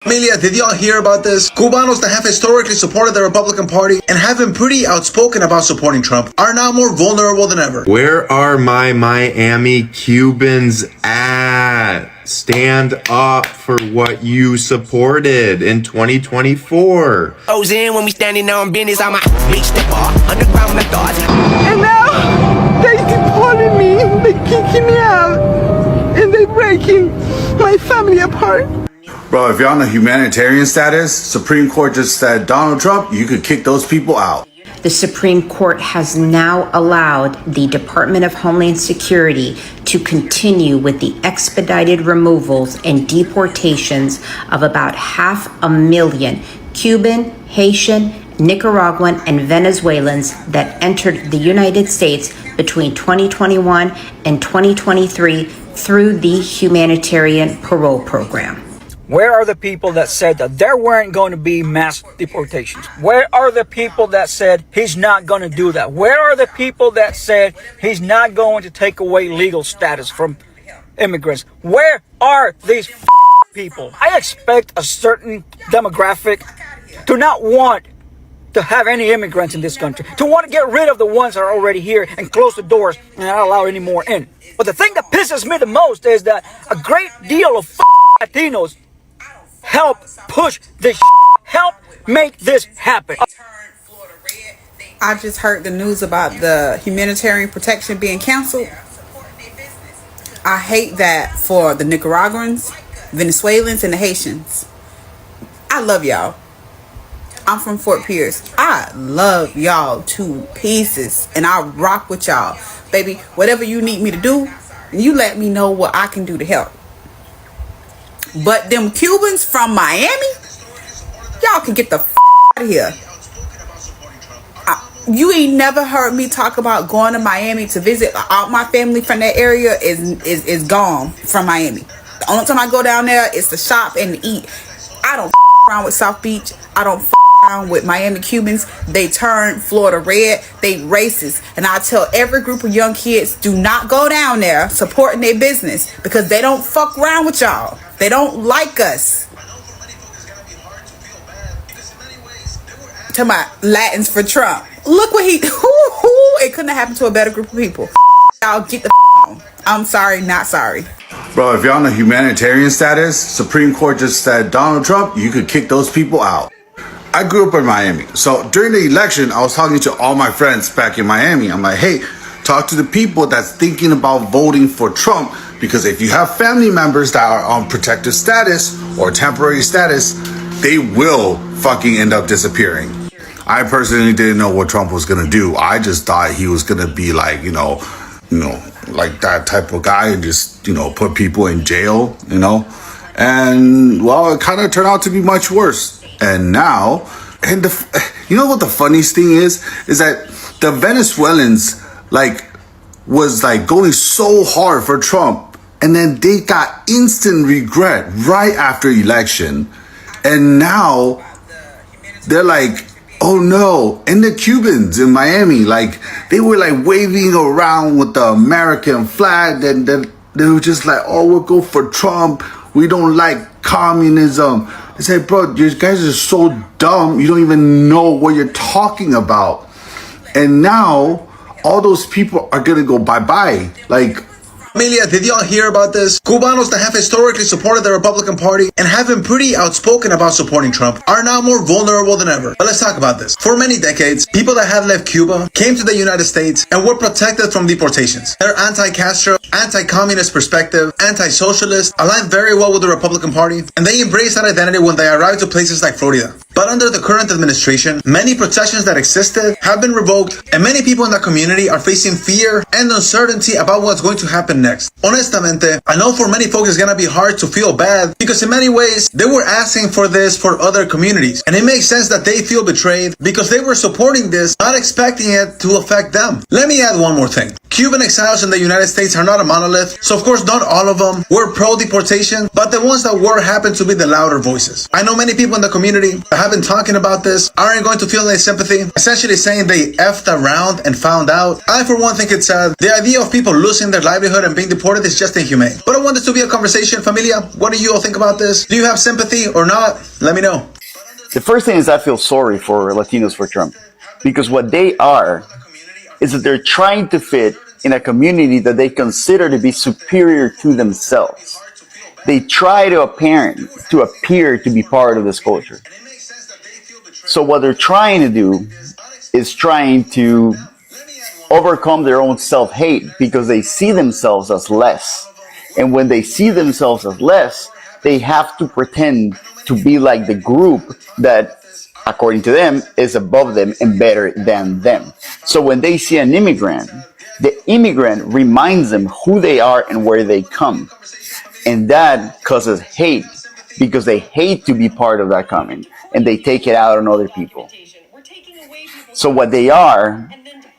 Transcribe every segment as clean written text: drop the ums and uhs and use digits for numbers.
Familia, did y'all hear about this? Cubanos that have historically supported the Republican Party and have been pretty outspoken about supporting Trump are now more vulnerable than ever. Where are my Miami Cubans at? Stand up for what you supported in 2024. Goes in when we standing on business. I'm a beach the bar, underground methods. And now they deported me, they kicking me out, and they breaking my family apart. Bro, if you're on a humanitarian status, Supreme Court just said, Donald Trump, you could kick those people out. The Supreme Court has now allowed the Department of Homeland Security to continue with the expedited removals and deportations of about 500,000 Cuban, Haitian, Nicaraguan, and Venezuelans that entered the United States between 2021 and 2023 through the Humanitarian Parole program. Where are the people that said that there weren't going to be mass deportations? Where are the people that said he's not going to do that? Where are the people that said he's not going to take away legal status from immigrants? Where are these people? I expect a certain demographic to not want to have any immigrants in this country, to want to get rid of the ones that are already here and close the doors and not allow any more in. But the thing that pisses me the most is that a great deal of Latinos help push this, help make this happen. I just heard the news about the humanitarian protection being canceled. I hate that for the Nicaraguans, Venezuelans, and the Haitians. I love y'all. I'm from Fort Pierce. I love y'all to pieces, and I rock with y'all. Baby, whatever you need me to do, you let me know what I can do to help. But them Cubans from Miami, y'all can get the out of here. You ain't never heard me talk about going to Miami to visit. All my family from that area is gone from Miami. The only time I go down there is to shop and eat. I don't around with South Beach. I don't around with Miami Cubans. They turn Florida red. They racist. And I tell every group of young kids, do not go down there supporting their business, because they don't fuck around with y'all. They don't like us. To my Latins for Trump. Look what he... It couldn't have happened to a better group of people. Y'all get the on. I'm sorry, not sorry. Bro, if you're on a humanitarian status, Supreme Court just said, Donald Trump, you could kick those people out. I grew up in Miami. So during the election, I was talking to all my friends back in Miami. I'm like, hey, talk to the people that's thinking about voting for Trump. Because if you have family members that are on protective status or temporary status, they will fucking end up disappearing. I personally didn't know what Trump was going to do. I just thought he was going to be like, you know, like that type of guy and just, put people in jail, And, well, it kind of turned out to be much worse. And now, you know what the funniest thing is that the Venezuelans, was going so hard for Trump. And then they got instant regret right after election. And now they're like, oh no. And the Cubans in Miami, they were waving around with the American flag. And then they were just like, oh, we'll go for Trump. We don't like communism. I said, bro, you guys are so dumb. You don't even know what you're talking about. And now all those people are going to go bye-bye. Familia, did y'all hear about this? Cubanos that have historically supported the Republican Party and have been pretty outspoken about supporting Trump are now more vulnerable than ever. But let's talk about this. For many decades, people that had left Cuba came to the United States and were protected from deportations. Their anti-Castro, anti-communist perspective, anti-socialist, aligned very well with the Republican Party, and they embraced that identity when they arrived to places like Florida. But under the current administration, many protections that existed have been revoked, and many people in that community are facing fear and uncertainty about what's going to happen next. Honestamente, I know for many folks it's gonna be hard to feel bad, because in many ways, they were asking for this for other communities. And it makes sense that they feel betrayed because they were supporting this, not expecting it to affect them. Let me add one more thing. Cuban exiles in the United States are not a monolith, so of course not all of them were pro-deportation, but the ones that were happened to be the louder voices. I know many people in the community that have been talking about this aren't going to feel any sympathy, essentially saying they effed around and found out. I, for one, think it's sad. The idea of people losing their livelihood and being deported is just inhumane. But I want this to be a conversation, familia. What do you all think about this? Do you have sympathy or not? Let me know. The first thing is I feel sorry for Latinos for Trump, because what they are is that they're trying to fit in a community that they consider to be superior to themselves. They try to appear to be part of this culture. So what they're trying to do is trying to overcome their own self-hate because they see themselves as less. And when they see themselves as less, they have to pretend to be like the group that, according to them, is above them and better than them. So when they see an immigrant, the immigrant reminds them who they are and where they come. And that causes hate because they hate to be part of that coming and they take it out on other people. So what they are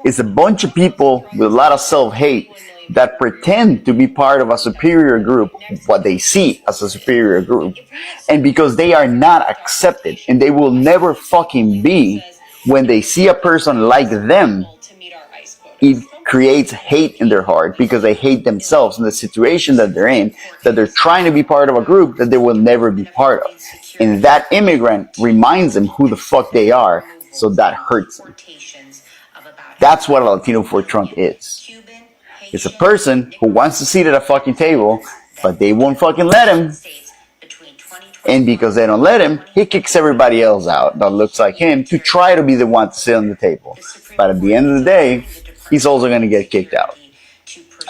is a bunch of people with a lot of self-hate that pretend to be part of a superior group, what they see as a superior group. And because they are not accepted and they will never fucking be, when they see a person like them, it creates hate in their heart because they hate themselves in the situation that they're in, that they're trying to be part of a group that they will never be part of. And that immigrant reminds them who the fuck they are, so that hurts them. That's what a Latino for Trump is. It's a person who wants to sit at a fucking table, but they won't fucking let him. And because they don't let him, he kicks everybody else out that looks like him to try to be the one to sit on the table. But at the end of the day, he's also going to get kicked out.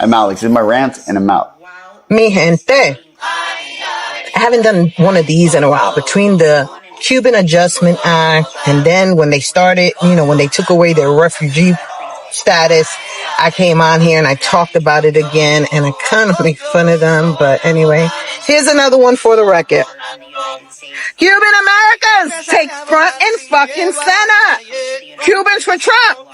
I'm Alex. This is my rant, and I'm out. Mi gente. I haven't done one of these in a while. Between the Cuban Adjustment Act and then when they started, when they took away their refugee status, I came on here and I talked about it again and I kind of make fun of them. But anyway, here's another one for the record. Cuban Americans take front and fucking center. Cubans for Trump.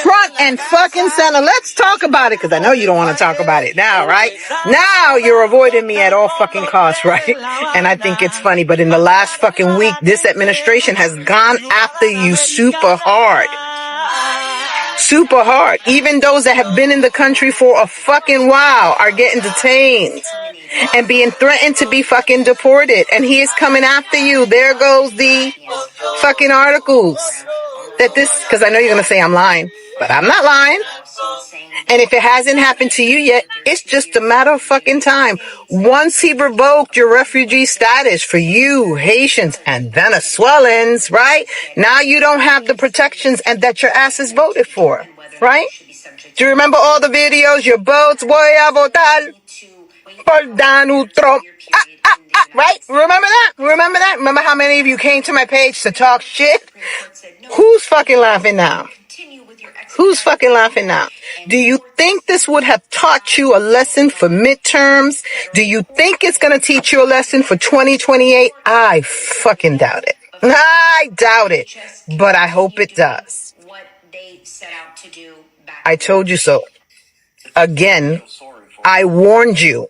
Front and fucking center. Let's talk about it because I know you don't want to talk about it now, right? Now you're avoiding me at all fucking costs, right? And I think it's funny, but in the last fucking week, this administration has gone after you super hard. Super hard. Even those that have been in the country for a fucking while are getting detained and being threatened to be fucking deported. And he is coming after you. There goes the fucking articles. Because I know you're going to say I'm lying, but I'm not lying. And if it hasn't happened to you yet, it's just a matter of fucking time. Once he revoked your refugee status for you, Haitians and Venezuelans, right? Now you don't have the protections and that your ass is voted for, right? Do you remember all the videos? Your votes, voy a votar por Donald Trump. Right? Remember that? Remember that? Remember how many of you came to my page to talk shit? Who's fucking laughing now? Who's fucking laughing now? Do you think this would have taught you a lesson for midterms? Do you think it's going to teach you a lesson for 2028? I fucking doubt it. I doubt it. But I hope it does. I told you so. Again, I warned you.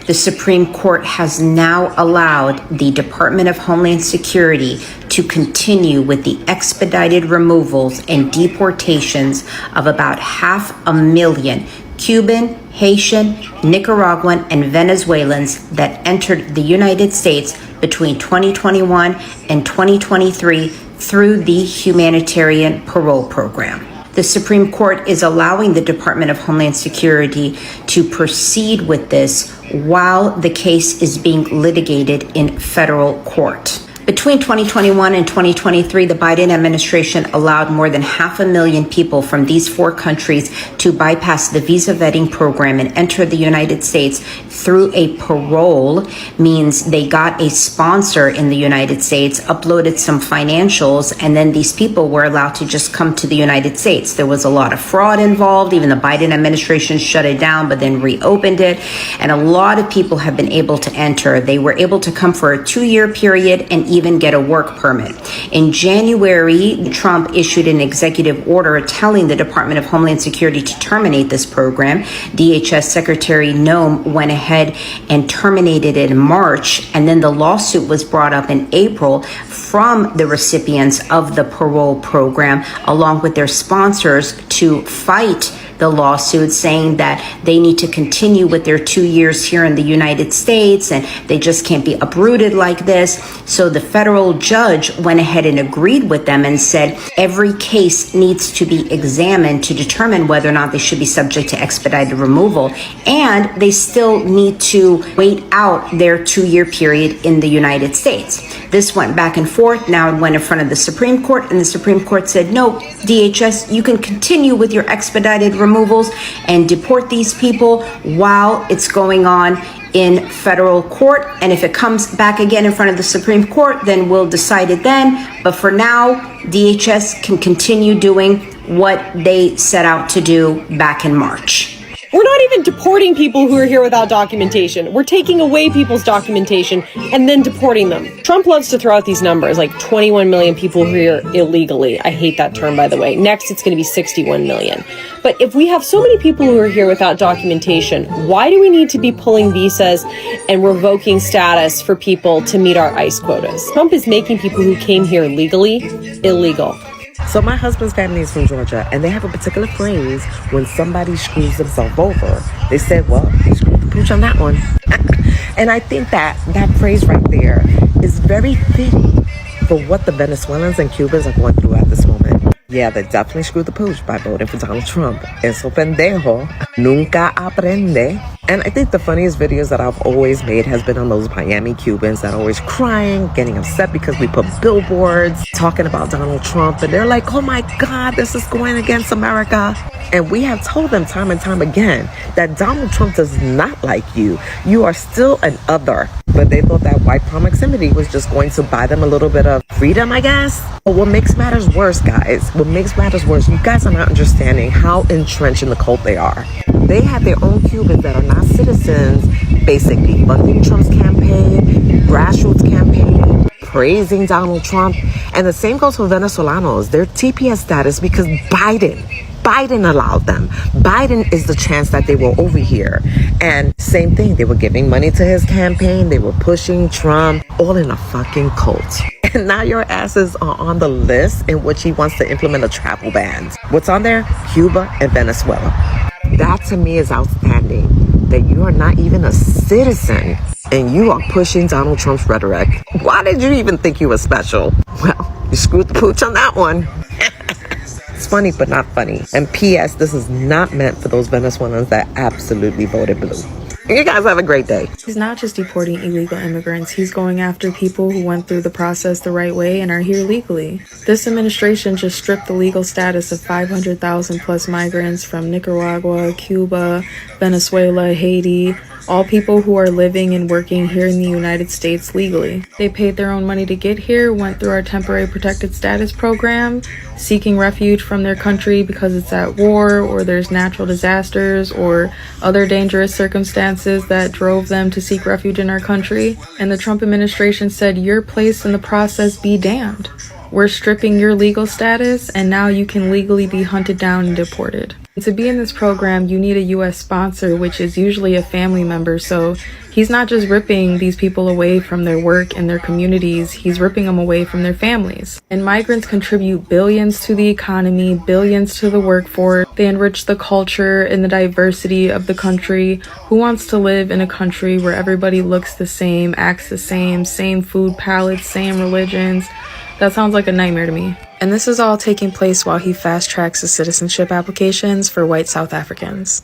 The Supreme Court has now allowed the Department of Homeland Security to continue with the expedited removals and deportations of about 500,000 Cuban, Haitian, Nicaraguan, and Venezuelans that entered the United States between 2021 and 2023 through the Humanitarian Parole program. The Supreme Court is allowing the Department of Homeland Security to proceed with this while the case is being litigated in federal court. Between 2021 and 2023, the Biden administration allowed more than 500,000 people from these four countries to bypass the visa vetting program and enter the United States through a parole, means they got a sponsor in the United States, uploaded some financials, and then these people were allowed to just come to the United States. There was a lot of fraud involved. Even the Biden administration shut it down, but then reopened it. And a lot of people have been able to enter. They were able to come for a 2-year period and even get a work permit. In January, Trump issued an executive order telling the Department of Homeland Security to terminate this program. DHS Secretary Noem went ahead and terminated it in March, and then the lawsuit was brought up in April from the recipients of the parole program, along with their sponsors, to fight the lawsuit, saying that they need to continue with their 2 years here in the United States and they just can't be uprooted like this. So the federal judge went ahead and agreed with them and said every case needs to be examined to determine whether or not they should be subject to expedited removal, and they still need to wait out their 2-year period in the United States. This went back and forth. Now it went in front of the Supreme Court, and the Supreme Court said, no, DHS, you can continue with your expedited removals and deport these people while it's going on in federal court. And if it comes back again in front of the Supreme Court, then we'll decide it then. But for now, DHS can continue doing what they set out to do back in March. We're not even deporting people who are here without documentation. We're taking away people's documentation and then deporting them. Trump loves to throw out these numbers, like 21 million people who are here illegally. I hate that term, by the way. Next, it's going to be 61 million. But if we have so many people who are here without documentation, why do we need to be pulling visas and revoking status for people to meet our ICE quotas? Trump is making people who came here legally illegal. So my husband's family is from Georgia, and they have a particular phrase when somebody screws themselves over. They said, well, he screwed the pooch on that one. And I think that phrase right there is very fitting for what the Venezuelans and Cubans are going through at this moment. Yeah, they definitely screwed the pooch by voting for Donald Trump. Eso pendejo nunca aprende. And I think the funniest videos that I've always made has been on those Miami Cubans that are always crying, getting upset because we put billboards talking about Donald Trump. And they're like, oh my God, this is going against America. And we have told them time and time again that Donald Trump does not like you. You are still an other. But they thought that white proximity was just going to buy them a little bit of freedom, I guess. But what makes matters worse, guys, what makes matters worse, you guys are not understanding how entrenched in the cult they are. They have their own Cubans that are not citizens, basically funding Trump's campaign, grassroots campaign, praising Donald Trump. And the same goes for Venezolanos. Their TPS status because Biden allowed them. Biden is the chance that they were over here. And same thing, they were giving money to his campaign. They were pushing Trump, all in a fucking cult. And now your asses are on the list in which he wants to implement a travel ban. What's on there? Cuba and Venezuela. That to me is outstanding. That you are not even a citizen and you are pushing Donald Trump's rhetoric. Why did you even think you were special? Well, you screwed the pooch on that one. It's funny, but not funny. And P.S., this is not meant for those Venezuelans that absolutely voted blue. You guys have a great day. He's not just deporting illegal immigrants. He's going after people who went through the process the right way and are here legally. This administration just stripped the legal status of 500,000 plus migrants from Nicaragua, Cuba, Venezuela, Haiti, all people who are living and working here in the United States legally. They paid their own money to get here, went through our temporary protected status program, seeking refuge from their country because it's at war or there's natural disasters or other dangerous circumstances that drove them to seek refuge in our country. And the Trump administration said, your place in the process be damned. We're stripping your legal status and now you can legally be hunted down and deported. To be in this program, you need a U.S. sponsor, which is usually a family member. So he's not just ripping these people away from their work and their communities, he's ripping them away from their families. And migrants contribute billions to the economy, billions to the workforce. They enrich the culture and the diversity of the country. Who wants to live in a country where everybody looks the same, acts the same food palettes, same religions? That sounds like a nightmare to me. And this is all taking place while he fast-tracks the citizenship applications for white South Africans.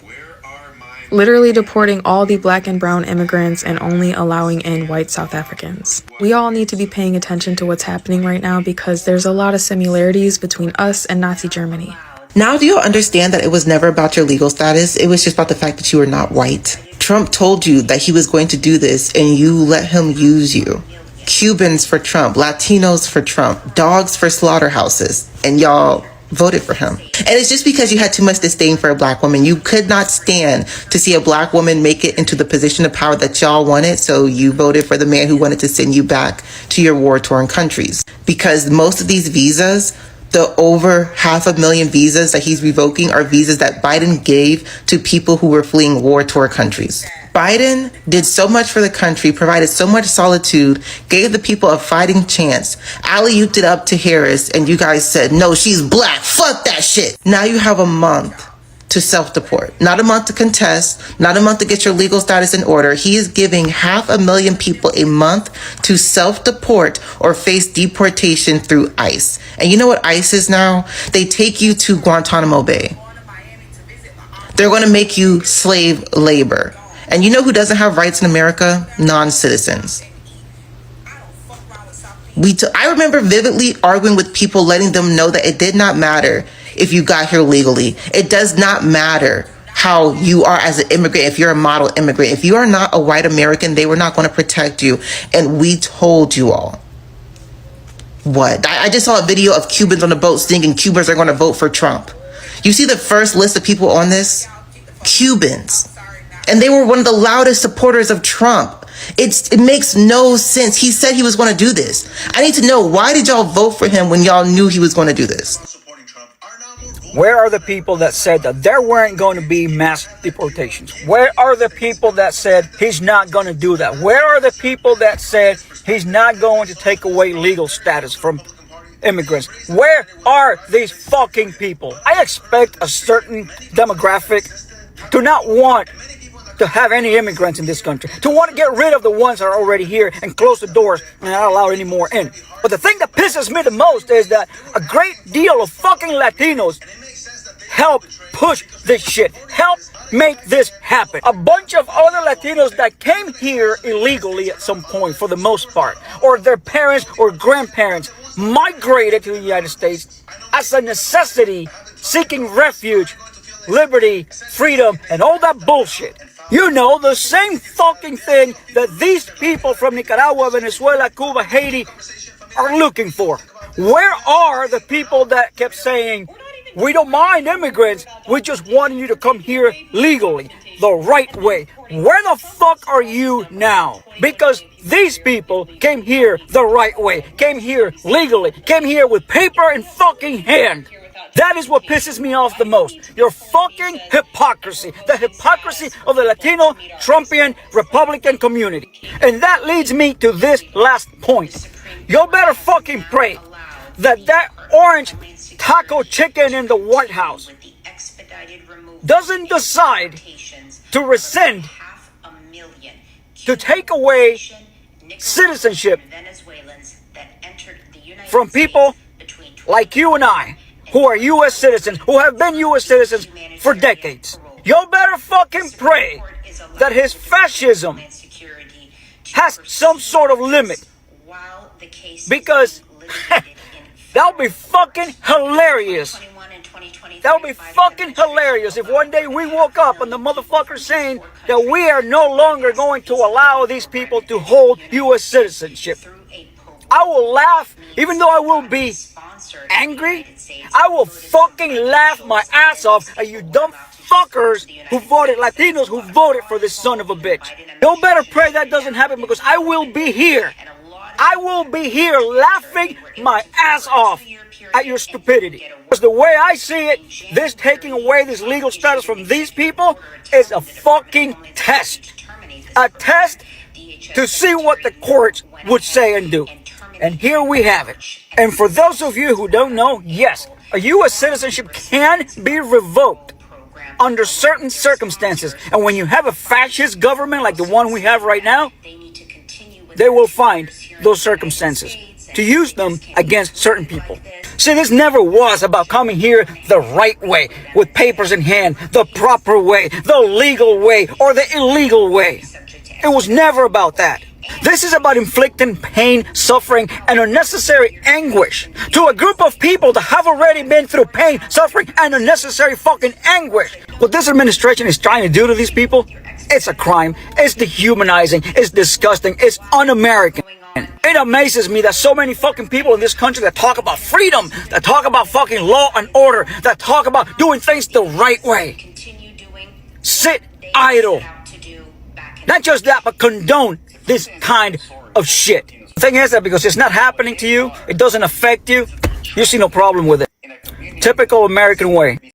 Literally deporting all the black and brown immigrants and only allowing in white South Africans. We all need to be paying attention to what's happening right now because there's a lot of similarities between us and Nazi Germany. Now do you understand that it was never about your legal status? It was just about the fact that you were not white. Trump told you that he was going to do this and you let him use you. Cubans for Trump, Latinos for Trump, dogs for slaughterhouses, and y'all voted for him. And it's just because you had too much disdain for a black woman. You could not stand to see a black woman make it into the position of power that y'all wanted, so you voted for the man who wanted to send you back to your war-torn countries. Because most of these visas, the over 500,000 visas that he's revoking, are visas that Biden gave to people who were fleeing war-torn countries. Biden did so much for the country, provided so much solitude, gave the people a fighting chance, alley-ooped it up to Harris, and you guys said, no, she's black, fuck that shit. Now you have a month to self-deport, not a month to contest, not a month to get your legal status in order. He is giving 500,000 people a month to self-deport or face deportation through ICE. And you know what ICE is now? They take you to Guantanamo Bay. They're going to make you slave labor. And you know who doesn't have rights in America? Non-citizens. I remember vividly arguing with people, letting them know that it did not matter if you got here legally. It does not matter how you are as an immigrant, if you're a model immigrant. If you are not a white American, they were not going to protect you. And we told you all. What? I just saw a video of Cubans on the boat singing Cubans are going to vote for Trump. You see the first list of people on this? Cubans. And they were one of the loudest supporters of Trump. It makes no sense. He said he was going to do this. I need to know, why did y'all vote for him when y'all knew he was going to do this? Where are the people that said that there weren't going to be mass deportations? Where are the people that said he's not going to do that? Where are the people that said he's not going to take away legal status from immigrants? Where are these fucking people? I expect a certain demographic to not want to have any immigrants in this country, to want to get rid of the ones that are already here and close the doors and not allow any more in. But the thing that pisses me the most is that a great deal of fucking Latinos help push this shit, help make this happen. A bunch of other Latinos that came here illegally at some point, for the most part, or their parents or grandparents migrated to the United States as a necessity, seeking refuge, liberty, freedom, and all that bullshit. You know, the same fucking thing that these people from Nicaragua, Venezuela, Cuba, Haiti are looking for. Where are the people that kept saying, we don't mind immigrants, we just want you to come here legally, the right way? Where the fuck are you now? Because these people came here the right way, came here legally, came here with paper in fucking hand. That is what pisses me off the most. Your fucking hypocrisy. The hypocrisy of the Latino, Trumpian, Republican community. And that leads me to this last point. You better fucking pray that that orange taco chicken in the White House doesn't decide to rescind, to take away citizenship from people like you and I, who are U.S. citizens, who have been U.S. citizens for decades. You better fucking pray that his fascism has some sort of limit. Because that would be fucking hilarious. That would be fucking hilarious if one day we woke up and the motherfucker's saying that we are no longer going to allow these people to hold U.S. citizenship. I will laugh, even though I will be angry. I will fucking laugh my ass off at you dumb fuckers who voted, Latinos who voted for this son of a bitch. You better pray that doesn't happen, because I will be here. I will be here laughing my ass off at your stupidity. Because the way I see it, this taking away this legal status from these people is a fucking test. A test to see what the courts would say and do. And here we have it. And for those of you who don't know, yes, a U.S. citizenship can be revoked under certain circumstances. And when you have a fascist government like the one we have right now, they will find those circumstances to use them against certain people. See, this never was about coming here the right way, with papers in hand, the proper way, the legal way, or the illegal way. It was never about that. This is about inflicting pain, suffering, and unnecessary anguish to a group of people that have already been through pain, suffering, and unnecessary fucking anguish. What this administration is trying to do to these people, it's a crime, it's dehumanizing, it's disgusting, it's un-American. It amazes me that so many fucking people in this country that talk about freedom, that talk about fucking law and order, that talk about doing things the right way, sit idle. Not just that, but condone this kind of shit. The thing is that because it's not happening to you, it doesn't affect you, you see no problem with it. Typical American way.